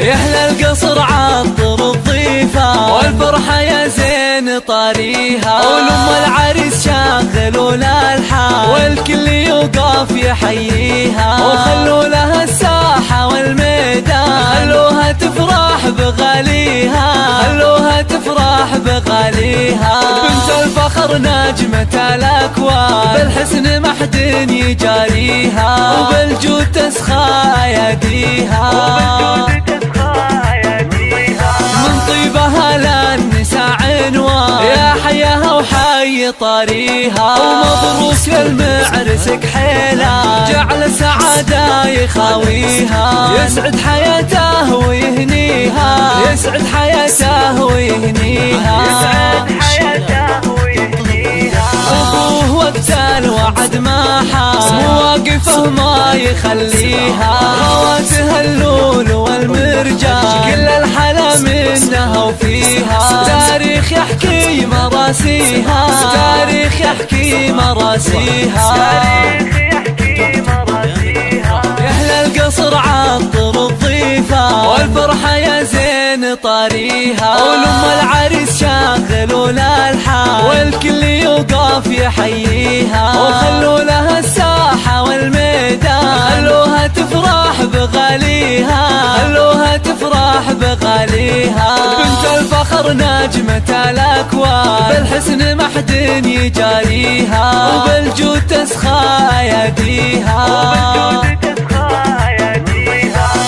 يحلى القصر عطر الضيفة والفرحة يا زين طاريها، ولم العريس شاغلوا لها الحال والكل يوقف يحييها، وخلوا لها الساحة والميدان خلوها تفرح بغاليها، خلوها تفرح بغاليها. بنت الفخر نجمة الأكوان بالحسن ما حد يجاريها، وبالجود تسخى أيديها، من طيبها للنساء عنوان يا حياها وحي طاريها، ومبروك المعرس كحيلة جعل سعادة يخاويها، يسعد حياته ويهنيها، يسعد حياته ويهنيها، يسعد حياته ويهنيها. أبوه وقت الوعد ما حاس مواقفه ما يخليها، خواتها اللول والمرجان كل الحلا منها وفيها، تاريخ يحكي مراسيها، تاريخ يحكي مراسيها، يحلى القصر عطر الضيفة والفرحة يا زين طاريها، ولم العريس شاغلوا لها الحال والكل يوقف يحييها، وخلوا لها الساحة والميدان خلوها تفرح بغاليها، خلوها تفرح بغاليها. بنت الفخر نجمة الأكوان بالحسن ما حد يجاريها، وبالجود تسخى أيديها،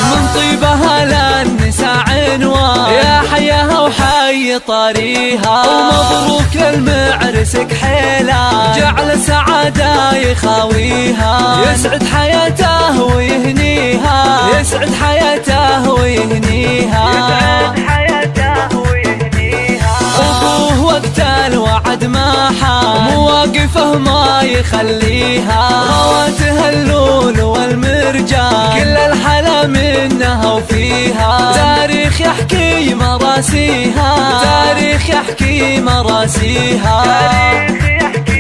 من طيبها للنساء عنوان يا حياها وحي طاريها، ومبروك المعرس كحيلة جعل سعادة يخاويها، يسعد حياته ويهنيها، يسعد حياته ويهنيها، يسعد حياته ويهنيها. أبوه وقت الوعد ما حام مواقفه ما يخليها، خواتها اللول والمرجان كل الحلا منها وفيها، تاريخ يحكي مراسيها، تاريخ يحكي مراسيها، تاريخ يحكي